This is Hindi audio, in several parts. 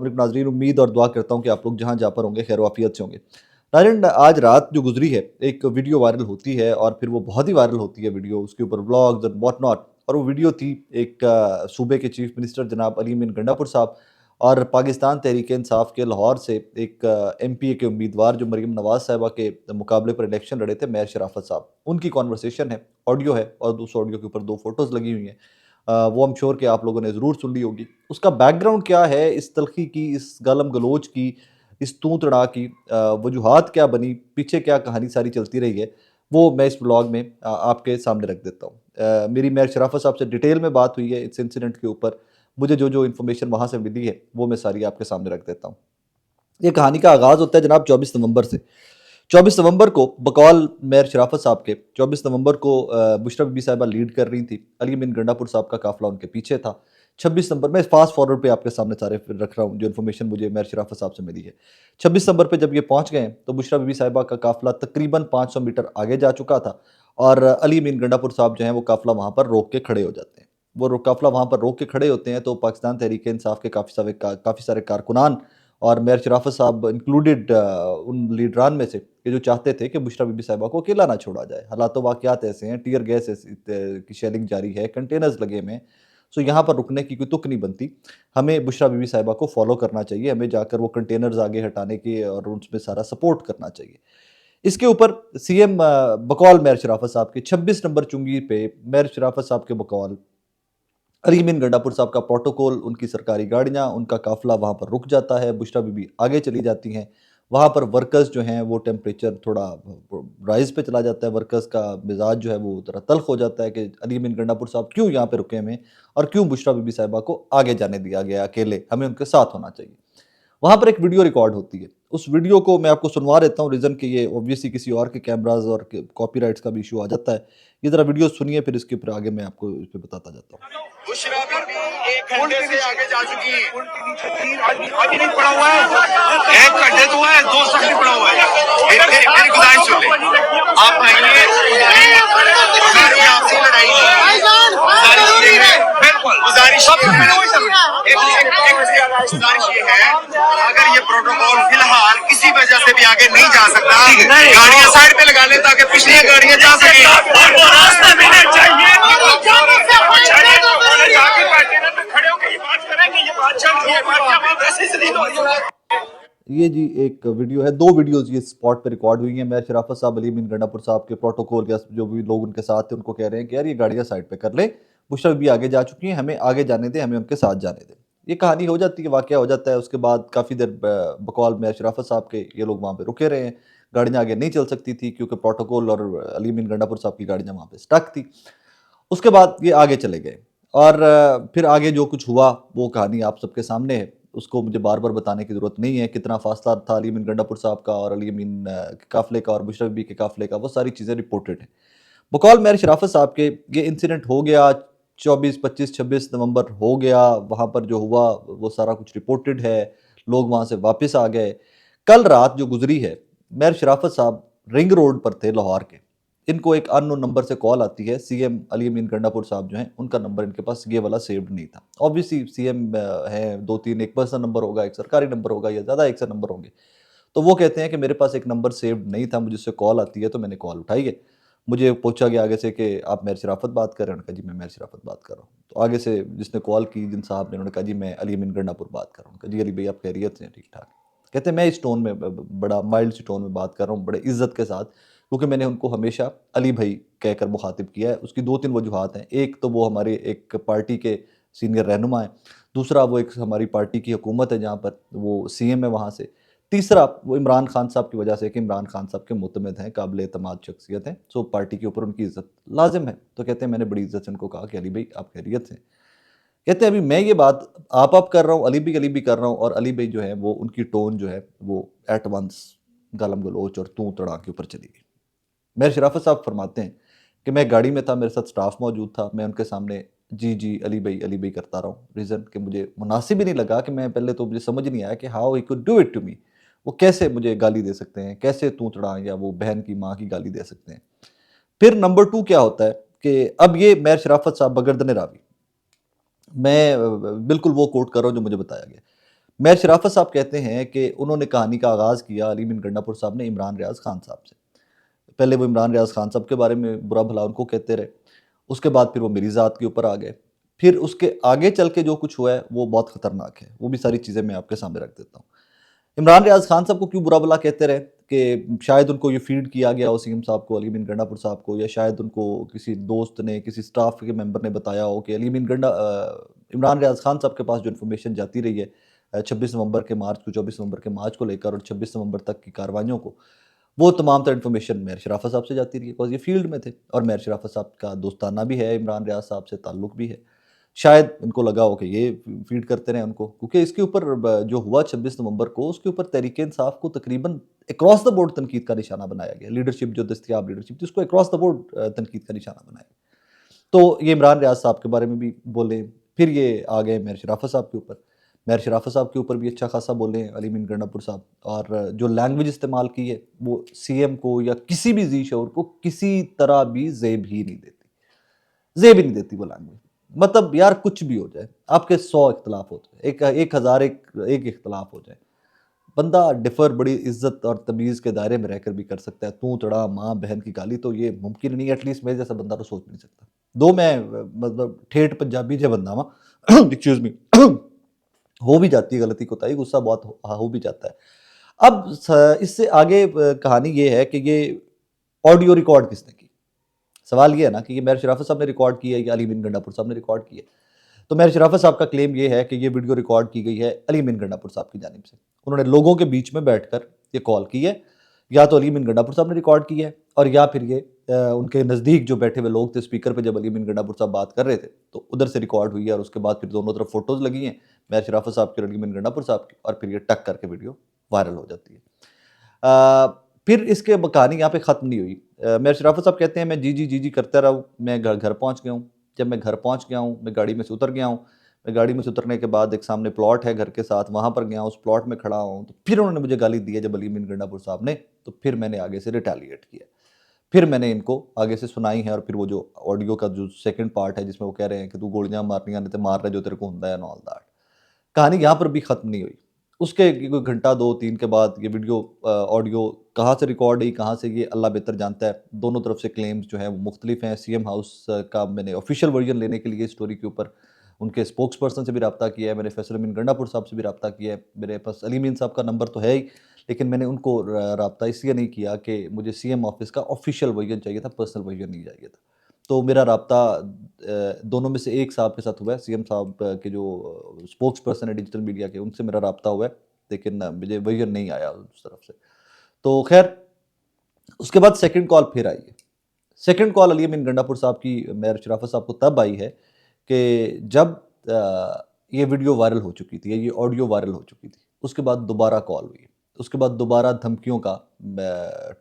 नाजरीन, उम्मीद और दुआ करता हूँ कि आप लोग जहाँ जहाँ पर होंगे खैर वाफियत से होंगे। नाज़रीन, आज रात जो गुजरी है एक वीडियो वायरल होती है और फिर वो बहुत ही वायरल होती है वीडियो, उसके ऊपर व्लॉग्स एंड व्हाट नॉट। और वो वीडियो थी एक सूबे के चीफ मिनिस्टर जनाब अली अमीन गंडापुर साहब और पाकिस्तान तहरीक इंसाफ के लाहौर से एक MPA के उम्मीदवार जो मरीम नवाज साहिबा के मुकाबले पर इलेक्शन लड़े थे, मेयर शराफत साहब, उनकी कॉन्वर्सेशन है, ऑडियो है और उस ऑडियो के ऊपर 2 फोटोज़ लगी हुई हैं। वो आई एम श्योर कि आप लोगों ने ज़रूर सुन ली होगी। उसका बैकग्राउंड क्या है, इस तल्खी की, इस गालम-गलोच की, इस तू-तड़ा की वजूहात क्या बनी, पीछे क्या कहानी सारी चलती रही है, वो मैं इस व्लॉग में आपके सामने रख देता हूँ। मेरी मेयर शराफत साहब से डिटेल में बात हुई है इस इंसिडेंट के ऊपर। मुझे जो इन्फॉर्मेशन वहाँ से मिली है, वो मैं सारी आपके सामने रख देता हूँ। ये कहानी का आगाज़ होता है जनाब 24 नवंबर से। 24 नवंबर को बकौल मेयर शराफत साहब के 24 नवंबर को बुशरा बीबी साहिबा लीड कर रही थी। अली अमीन गंडापुर साहब का काफ़िला उनके पीछे था। 26 नवंबर मैं फास्ट फॉरवर्ड पे आपके सामने सारे फिर रख रहा हूँ जो इन्फॉर्मेशन मुझे मेयर शराफत साहब से मिली है। 26 नवंबर पे जब ये पहुँच गए तो बुशरा बीबी साहिबा का काफ़िला तकरीबन 500 मीटर आगे जा चुका था और अली अमीन गंडापुर साहब जो हैं वो काफ़िला वहाँ पर रोक के खड़े हो जाते हैं। वो काफ़िला वहाँ पर रोक के खड़े होते हैं तो पाकिस्तान तहरीक इंसाफ के काफ़ी सारे कारकुनान और मेयर शराफत साहब इंक्लूडेड उन लीडरान में से कि जो चाहते थे कि बुशरा बीबी साहिबा को अकेला ना छोड़ा जाए। हालात वाक़यात ऐसे हैं, टीयर गैस की शेलिंग जारी है, कंटेनर्स लगे हुए हैं। सो यहाँ पर रुकने की कोई तुक नहीं बनती। हमें बुशरा बीबी साहिबा को फ़ॉलो करना चाहिए, हमें जाकर वो कंटेनर्स आगे हटाने की और उसमें सारा सपोर्ट करना चाहिए। इसके ऊपर CM बकौल मेयर शराफत साहब के 26 नंबर चुंगी पे मेयर शराफत साहब के बकौल अली अमीन गंडापुर साहब का प्रोटोकॉल, उनकी सरकारी गाड़ियाँ, उनका काफ़िला वहाँ पर रुक जाता है, बुशरा बीबी आगे चली जाती हैं। वहाँ पर वर्कर्स जो हैं वो टेम्परेचर थोड़ा राइज़ पे चला जाता है, वर्कर्स का मिज़ाज जो है वो ज़रा तल्ख़ हो जाता है कि अली अमीन गंडापुर साहब क्यों यहाँ पे रुके हुए हैं और क्यों बुशरा बीबी साहिबा को आगे जाने दिया गया अकेले, हमें उनके साथ होना चाहिए। वहाँ पर एक वीडियो रिकॉर्ड होती है। उस वीडियो को मैं आपको सुनवा देता हूँ, रीज़न कि ये ऑब्वियसली किसी और के कैमराज़ और के कॉपीराइट्स का भी इश्यू आ जाता है। ये ज़रा वीडियो सुनिए, फिर इसके ऊपर आगे मैं आपको इस पे बताता जाता हूँ। बुशरा बीबी 1 घंटे से आगे जा चुकी है। अभी नहीं पड़ा हुआ है, 1 घंटे तो हुआ है, 2 तक नहीं पड़ा हुआ है। मेरी गुजारिश सुन ले, आप आइए, हमारी आपसी लड़ाई नहीं है, बिल्कुल गुजारिश गुजारिश ये है, अगर ये प्रोटोकॉल फिलहाल किसी वजह से भी आगे नहीं जा सकता, गाड़ियां साइड पे लगा लें ताकि पिछली गाड़ियां जा सकें और वो रास्ता मिलना चाहिए। ये जी एक वीडियो है, 2 वीडियोज़ ये स्पॉट पे रिकॉर्ड हुई हैं। मेयर शराफत साहब अली अमीन गंडापुर साहब के प्रोटोकॉल के जो भी लोग उनके साथ थे उनको कह रहे हैं कि यार ये गाड़ियाँ साइड पे कर लें, बुशरा बीबी आगे जा चुकी हैं, हमें आगे जाने दें, हमें उनके साथ जाने दें। ये कहानी हो जाती है, वाक़या हो जाता है। उसके बाद काफ़ी देर बकौल मेयर शराफत साहब के ये लोग वहाँ पे रुके रहे हैं। गाड़ियाँ आगे नहीं चल सकती थी क्योंकि प्रोटोकॉल और अली अमीन गंडापुर साहब की गाड़ियाँ वहाँ पे स्टक थी। उसके बाद ये आगे चले गए और फिर आगे जो कुछ हुआ वो कहानी आप सबके सामने है। उसको मुझे बार-बार बताने की ज़रूरत नहीं है, कितना फ़ासला था अली अमीन गंडापुर साहब का और अली अमीन के काफ़िले का और बुशरा बीबी के काफ़िले का, वो सारी चीज़ें रिपोर्टेड हैं। बकौल मेयर शराफत साहब के ये इंसिडेंट हो गया 24, 25, 26 नवंबर हो गया, वहाँ पर जो हुआ वो सारा कुछ रिपोर्टेड है, लोग वहाँ से वापस आ गए। कल रात जो गुज़री है, मेयर शराफत साहब रिंग रोड पर थे लाहौर के। इनको एक अननोन नंबर से कॉल आती है। CM अली अमीन गंडापुर साहब जो हैं, उनका नंबर इनके पास ये वाला सेव्ड नहीं था। ऑब्वियसली CM हैं 2-3, एक पर्सनल नंबर होगा, एक सरकारी नंबर होगा या ज़्यादा एक से नंबर होंगे। तो वो कहते हैं कि मेरे पास एक नंबर सेव्ड नहीं था, मुझे उससे कॉल आती है तो मैंने कॉल उठाई है। मुझे पूछा गया आगे से कि आप मेयर शराफत बात कर रहे हैं? उन्होंने कहा जी मैं मेयर शराफत बात कर रहा हूँ। तो आगे से जिसने कॉल की जिन साहब ने, उन्होंने कहा जी मैं अली अमीन गंडापुर बात कर रहा हूँ। कहा जी अली भई आप खैरियत से हैं? ठीक-ठाक। कहते हैं मैं इस टोन में बड़ा माइल्ड सी टोन में बात कर रहा हूँ, बड़े इज़्ज़त के साथ, क्योंकि मैंने उनको हमेशा अली भाई कहकर मुखातिब किया है। उसकी 2-3 वजूहात हैं। एक तो वो हमारे एक पार्टी के सीनियर रहनुमा हैं। दूसरा वो एक हमारी पार्टी की हुकूमत है जहाँ पर वो CM है वहाँ से। तीसरा वो इमरान खान साहब की वजह से कि इमरान खान साहब के मुतमिद हैं, काबिल एतमाद शख्सियत हैं। सो पार्टी के ऊपर उनकी इज़्ज़त लाज़िम है। तो कहते हैं मैंने बड़ी इज़्ज़त से उनको कहा कि अली भाई आप खैरियत से हैं? कहते हैं अभी मैं ये बात आप कर रहा हूँ, अली भी कर रहा हूँ और अली भाई जो है वो उनकी टोन जो है वो एट वंस गालम गलोच और तू-तड़ा के ऊपर चली गई। मेयर शराफत साहब फरमाते हैं कि मैं गाड़ी में था, मेरे साथ स्टाफ मौजूद था, मैं उनके सामने जी अली भाई करता रहा हूँ। रीज़न कि मुझे मुनासिब ही नहीं लगा कि मैं पहले तो मुझे समझ नहीं आया कि how he could do it to me. वो कैसे मुझे गाली दे सकते हैं, कैसे तू-तड़ा या वो बहन की माँ की गाली दे सकते हैं। फिर नंबर 2 क्या होता है कि अब ये मेयर शराफत साहब बगरदने रावी, मैं बिल्कुल वो कोट कर रहा हूँ जो मुझे बताया गया। मेयर शराफत साहब कहते हैं कि उन्होंने कहानी का आगाज़ किया अली बिन गंडापुर साहब ने इमरान रियाज़ खान साहब से। पहले वो इमरान रियाज़ खान साहब के बारे में बुरा भला उनको कहते रहे, उसके बाद फिर वो मेरी ज़ात के ऊपर आ गए। फिर उसके आगे चल के जो कुछ हुआ है वो बहुत ख़तरनाक है, वो भी सारी चीज़ें मैं आपके सामने रख देता हूँ। इमरान रियाज़ खान साहब को क्यों बुरा भला कहते रहे कि शायद उनको ये फीड किया गया हो सीएम साहब को, अली बिन गंडापुर साहब को, या शायद उनको किसी दोस्त ने, किसी स्टाफ के मेंबर ने बताया हो कि इमरान रियाज़ खान साहब के पास जो इन्फॉर्मेशन जाती रही है 26 नवंबर के मार्च को, 24 नवंबर के मार्च को लेकर और 26 नवंबर तक की कार्रवाइयों को, वो तमाम तरह इन्फॉर्मेशन मेयर शराफत साहब से जाती रही है, बिकॉज़ ये फील्ड में थे और मेयर शराफत साहब का दोस्ताना भी है, इमरान रियाज़ साहब से ताल्लुक भी है। शायद इनको लगा हो कि ये फीड करते रहें उनको, क्योंकि इसके ऊपर जो हुआ 26 नवंबर को, उसके ऊपर तहरीक-ए-इंसाफ को तकरीबन अक्रॉस द बोर्ड तनकीद का निशाना बनाया गया। लीडरशिप जो दस्तयाब लीडरशिप थी, उसको अक्रॉस द बोर्ड तनकीद का निशाना बनाया गया। तो ये इमरान रियाज़ साहब के बारे में भी बोले, फिर ये आ गए मेयर शराफत साहब के ऊपर। मेयर शराफत साहब के ऊपर भी अच्छा खासा बोले अली बिन गंडापुर साहब, और जो लैंग्वेज इस्तेमाल की है, वो सीएम को या किसी भी ज़ी शऊर को किसी तरह भी ज़ेब ही नहीं देती। ज़ेब ही नहीं देती वो लैंग्वेज। मतलब यार कुछ भी हो जाए, आपके 100 इख्तिलाफ हो जाए, एक हज़ार एक इख्तिलाफ हो जाए, बंदा डिफ़र बड़ी इज़्ज़त और तमीज़ के दायरे में रहकर भी कर सकता है। तू तड़ा, माँ बहन की गाली तो ये मुमकिन नहीं है, एटलीस्ट मेरे जैसा बंदा तो सोच भी नहीं सकता। दो मैं मतलब ठेठ पंजाबी जो बंदा वा एक्सक्यूज़ मी हो भी जाती है गलती कोताही, गुस्सा बहुत हो भी जाता है। अब इससे आगे कहानी ये है कि ये ऑडियो रिकॉर्ड किसने की? सवाल ये है ना कि ये मेयर शराफत साहब ने रिकॉर्ड की है या अली बिन गंडापुर साहब ने रिकॉर्ड की है। तो मेयर शराफत साहब का क्लेम ये है कि ये वीडियो रिकॉर्ड की गई है अली बिन गंडापुर साहब की जानिब से। उन्होंने लोगों के बीच में बैठकर ये कॉल की है, या तो अली बिन गंडापुर साहब ने रिकॉर्ड की है, और या फिर ये उनके नज़दीक जो बैठे हुए लोग थे स्पीकर पे जब अली बिन गंडापुर साहब बात कर रहे थे, तो उधर से रिकॉर्ड हुई है, और उसके बाद फिर दोनों तरफ फोटोज़ लगी हैं मेयर शराफत साहब की और अली बिन गंडापुर साहब की, और फिर ये टक करके वीडियो वायरल हो जाती है। फिर इसके कहानी यहाँ पे ख़त्म नहीं हुई। मेयर शराफत साहब कहते हैं मैं जी करता रहा हूँ, मैं घर पहुँच गया हूँ। जब मैं घर पहुँच गया हूँ, मैं गाड़ी में से उतर गया हूँ। मैं गाड़ी में से उतरने के बाद एक सामने प्लॉट है घर के साथ, वहाँ पर गया हूँ, उस प्लॉट में खड़ा हूँ, तो फिर उन्होंने मुझे गाली दी है जब अली बिन गंडापुर साहब ने, तो फिर मैंने आगे से रिटेलिएट किया। फिर मैंने इनको आगे से सुनाई है, और फिर वो जो ऑडियो का जो सेकंड पार्ट है जिसमें वो कह रहे हैं कि तू गोलियां मारनियां नहीं तो मार रहे जो तेरे को हुंदा है एंड ऑल दैट। कहानी यहाँ पर भी ख़त्म नहीं हुई। उसके कोई घंटा 2-3 के बाद ये वीडियो ऑडियो कहाँ से रिकॉर्ड हुई, कहाँ से, ये अल्लाह बेहतर जानता है। दोनों तरफ से क्लेम्स जो हैं वो मुख्तलिफ हैं। सीएम हाउस का मैंने ऑफिशियल वर्जन लेने के लिए स्टोरी के ऊपर उनके स्पोक्स पर्सन से भी रब्ता किया है, मैंने फैसल अमीन गंडापुर साहब से भी रब्ता किया है। मेरे पास अली अमीन साहब का नंबर तो है ही, लेकिन मैंने उनको रब्ता इसलिए नहीं किया कि मुझे सीएम ऑफिस का ऑफिशियल वर्जन चाहिए था, पर्सनल वर्जन नहीं चाहिए था। तो मेरा रब्ता दोनों में से एक साहब के साथ हुआ है, सीएम साहब के जो स्पोक्स पर्सन है डिजिटल मीडिया के, उनसे मेरा रब्ता हुआ है, लेकिन मुझे वर्जन नहीं आया उस तरफ से। तो खैर उसके बाद सेकंड कॉल फिर आई है। सेकंड कॉल अली अमीन गंडापुर साहब की मेयर शराफत साहब को तब आई है कि जब ये वीडियो वायरल हो चुकी थी, ये ऑडियो वायरल हो चुकी थी। उसके बाद दोबारा कॉल हुई, उसके बाद दोबारा धमकियों का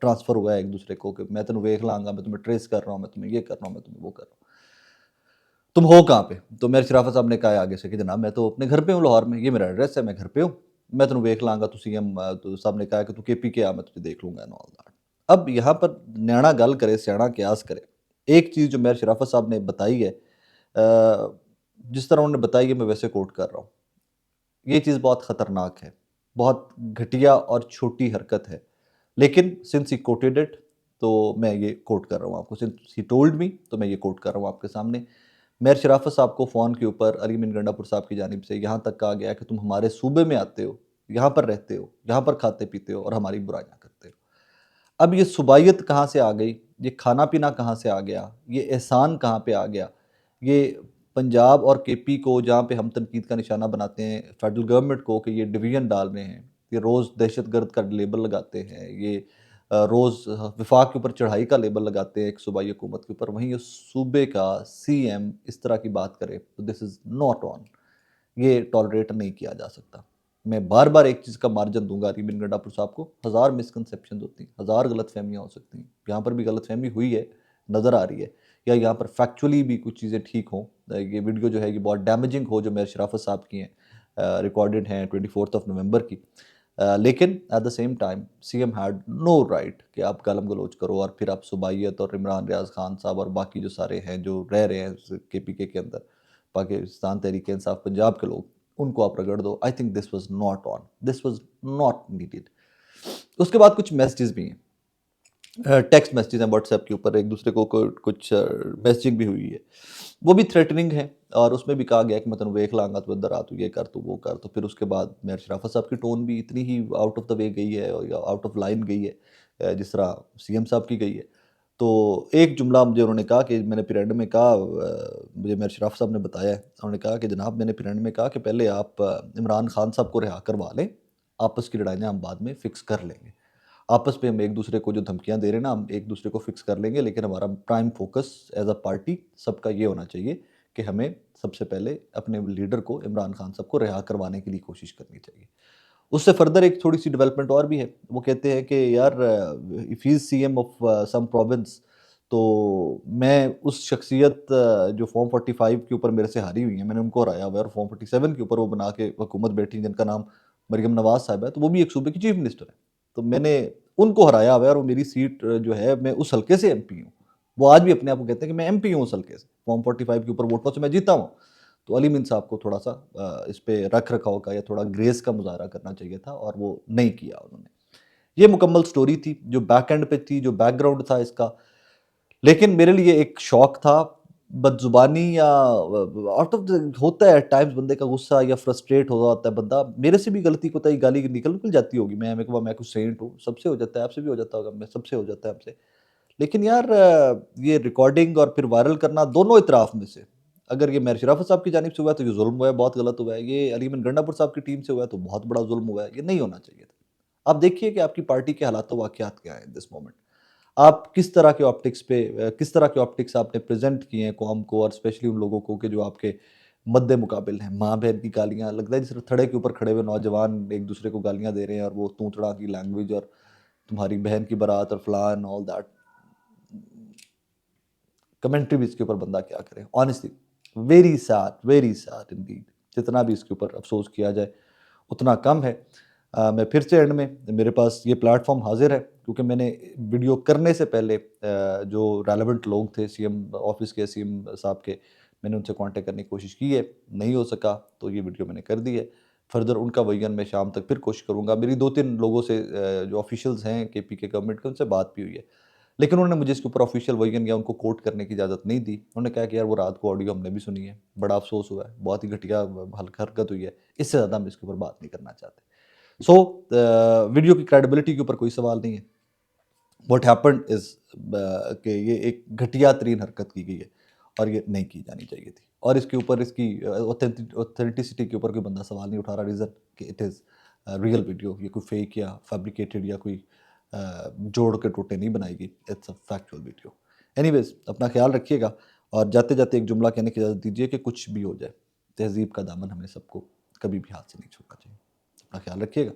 ट्रांसफ़र हुआ है एक दूसरे को कि मैं तेन वेख लाँगा, मैं तुम्हें ट्रेस कर रहा हूँ, मैं तुम्हें ये कर रहा हूँ, मैं तुम्हें वो कर रहा हूँ। तुम हो कहाँ पे? तो मेयर शराफत साहब ने कहा आगे से कि जनाब मैं तो अपने घर पे हूँ लाहौर में, ये मेरा एड्रेस है, मैं घर पे हूँ, मैं तेन वेख लाँगा। तो सीएम तो साहब ने कहा कि तू केपी आ, मैं तुझे देख लूँगा एंड ऑल दैट। अब यहाँ पर न्याणा गल करे, स्याणा कयास करे। एक चीज़ जो मेयर शराफत साहब ने बताई है, जिस तरह उन्होंने बताई है मैं वैसे कोट कर रहा हूँ। ये चीज़ बहुत ख़तरनाक है, बहुत घटिया और छोटी हरकत है, लेकिन सिंस ही कोटेड इट, तो मैं ये कोट कर रहा हूँ आपको। सिंस ही टोल्ड मी, तो मैं ये कोट कर रहा हूँ आपके सामने। मेयर शराफत साहब को फ़ोन के ऊपर अली बिन गंडापुर साहब की जानिब से यहाँ तक कहा गया कि तुम हमारे सूबे में आते हो, यहाँ पर रहते हो, यहाँ पर खाते पीते हो और हमारी बुराइयाँ करते हो। अब ये सुबाइयत कहाँ से आ गई, ये खाना पीना कहाँ से आ गया, ये एहसान कहाँ पे आ गया, ये पंजाब और केपी को जहाँ पे हम तनकीद का निशाना बनाते हैं फेडरल गवर्नमेंट को कि ये डिवीज़न डाल रहे हैं, ये रोज़ दहशतगर्द का लेबल लगाते हैं, ये रोज़ वफाक के ऊपर चढ़ाई का लेबल लगाते हैं एक सूबाई हुकूमत के ऊपर, वहीं उस सूबे का सीएम इस तरह की बात करे तो दिस इज़ नॉट ऑन, ये टॉलरेट नहीं किया जा सकता। मैं बार बार एक चीज़ का मार्जन दूंगा अली बिन गंडापुर साहब को, हज़ार मिसकनसेप्शन होती हैं, हज़ार गलतफहमियाँ हो सकती हैं, यहाँ पर भी गलतफहमी हुई है, नज़र आ रही है, या यहाँ पर फैक्चुअली भी कुछ चीज़ें ठीक हों। ये वीडियो जो है ये बहुत डैमेजिंग हो जो मेयर शराफत साहब की हैं, रिकॉर्डेड हैं 24 नवंबर की, लेकिन at the same time CM had no right कि आप गालम गलोच करो और फिर आप सुबाइयत और इमरान रियाज खान साहब और बाकी जो सारे हैं जो रह रहे हैं केपीके के अंदर, पाकिस्तान तहरीक इंसाफ पंजाब के लोग, उनको आप रगड़ दो। I think this was not on, this was not needed. उसके बाद कुछ मैसेजेस भी हैं, टेक्स्ट मैसेजेस हैं व्हाट्सएप के ऊपर, एक दूसरे को कुछ मैसेजिंग भी हुई है, वो भी थ्रेटनिंग है। और उसमें भी कहा गया कि मैं तेन वेख लाँगा, तो इधर आ, तू ये कर, तू वो कर। तो फिर उसके बाद मेयर शराफत साहब की टोन भी इतनी ही आउट ऑफ द वे गई है या आउट ऑफ लाइन गई है, जिस तरह सीएम साहब की गई है। तो एक जुमला मुझे उन्होंने कहा कि मैंने पिरामिड में कहा, मुझे मेयर शराफत साहब ने बताया है, उन्होंने कहा कि जनाब मैंने पिरामिड में कहा कि पहले आप इमरान खान साहब को रिहा करवा लें, आपस की लड़ाइयाँ हम बाद में फ़िक्स कर लेंगे। आपस में हम एक दूसरे को जो धमकियाँ दे रहे हैं ना, हम एक दूसरे को फ़िक्स कर लेंगे, लेकिन हमारा prime focus as a party सबका ये होना चाहिए कि हमें सबसे पहले अपने लीडर को, इमरान खान साहब को रिहा करवाने के लिए कोशिश करनी चाहिए। उससे फर्दर एक थोड़ी-सी डेवलपमेंट और भी है। वो कहते हैं कि यार if he is CM of some province, तो मैं उस शख्सियत जो फॉर्म 45 के ऊपर मेरे से हारी हुई है, मैंने उनको हराया हुआ है, और फॉर्म 47 के ऊपर वो बना के हुकूमत बैठी जिनका नाम मरियम नवाज़ साहिबा है, तो वो भी एक सूबे की चीफ मिनिस्टर है। तो मैंने उनको हराया हुआ है, और वो मेरी सीट जो है, मैं उस हल्के से एमपी हूँ। वो आज भी अपने आप को कहते हैं कि मैं एमपी हूँ उस हल्के से, फॉर्म 45 के ऊपर वोटों से मैं जीता हूँ। तो अली मीर साहब को थोड़ा-सा इस पे रख-रखाव का या थोड़ा ग्रेस का मुज़ाहरा करना चाहिए था, और वो नहीं किया उन्होंने। ये मुकम्मल स्टोरी थी, जो बैक एंड पे थी, जो बैकग्राउंड था इसका। लेकिन मेरे लिए एक शॉक था, बदज़ुबानी या आउट ऑफ द होता है एट टाइम्स, बंदे का गुस्सा या फ्रस्ट्रेट हो जाता है बंदा। मेरे से भी गलती कोताही गाली निकल जाती होगी, मैं कुछ सेंट हूँ, सबसे हो जाता है, आपसे भी हो जाता होगा, मैं सबसे हो जाता है हमसे। लेकिन यार ये रिकॉर्डिंग और फिर वायरल करना दोनों इतराफ़ में से, अगर ये मेयर शराफत साहब की जानिब से हुआ है तो ये ज़ुल्म हुआ है, बहुत गलत हुआ है। ये अली अमीन गंडापुर साहब की टीम से हुआ है तो बहुत बड़ा ज़ुल्म हुआ है, ये नहीं होना चाहिए था। आप देखिए कि आपकी पार्टी के हालात व वाक़यात क्या हैं इन दिस मोमेंट। आप किस तरह के ऑप्टिक्स पे किस तरह के ऑप्टिक्स आपने प्रेज़ेंट किए हैं कौम को, और स्पेशली उन लोगों को कि जो आपके मद्दे मुकाबिल हैं। माँ-बहन की गालियाँ, लगता है जैसे थड़े के ऊपर खड़े हुए नौजवान एक-दूसरे को गालियाँ दे रहे हैं, और वो तू-तड़ा की लैंग्वेज, और तुम्हारी बहन की बारात और फलां एंड ऑल दैट। कमेंट्री भी इसके ऊपर बंदा क्या करे, ऑनेस्टली वेरी सैड इंडीड। जितना भी इसके ऊपर अफसोस किया जाए उतना कम है। मैं फिर से एंड में, मेरे पास ये प्लेटफॉर्म हाजिर है क्योंकि मैंने वीडियो करने से पहले जो रेलेवेंट लोग थे सीएम ऑफिस के, सीएम साहब के, मैंने उनसे कांटेक्ट करने की कोशिश की है, नहीं हो सका तो ये वीडियो मैंने कर दी है। फर्दर उनका वजन मैं शाम तक फिर कोशिश करूँगा। मेरी 2-3 लोगों से जो ऑफिशियल्स हैं केपी के गवर्नमेंट के, उनसे बात भी हुई है। लेकिन उन्होंने मुझे इसके ऊपर ऑफिशियल वर्जन या उनको कोट करने की इजाज़त नहीं दी। उन्होंने कहा कि यार वो रात को ऑडियो हमने भी सुनी है, बड़ा अफ़सोस हुआ है, बहुत ही घटिया हरकत हुई है, इससे ज़्यादा हम इसके ऊपर बात नहीं करना चाहते। सो वीडियो की क्रेडिबिलिटी के ऊपर कोई सवाल नहीं है। व्हाट हैपेंड इज़ कि ये एक घटिया तरीन हरकत की गई है, और ये नहीं की जानी चाहिए थी। और इसके ऊपर इसकी ऑथेंटिसिटी के ऊपर कोई बंदा सवाल नहीं उठा रहा, रीज़न कि इट इज़ रियल वीडियो, ये कोई फेक या फैब्रिकेटेड या कोई जोड़ के टोटे नहीं बनाएगी, it's a factual video. Anyways अपना ख्याल रखिएगा, और जाते-जाते एक जुमला कहने की इजाज़त दीजिए कि कुछ भी हो जाए, तहज़ीब का दामन हमें सबको कभी भी हाथ से नहीं छोड़ना चाहिए। अपना ख्याल रखिएगा।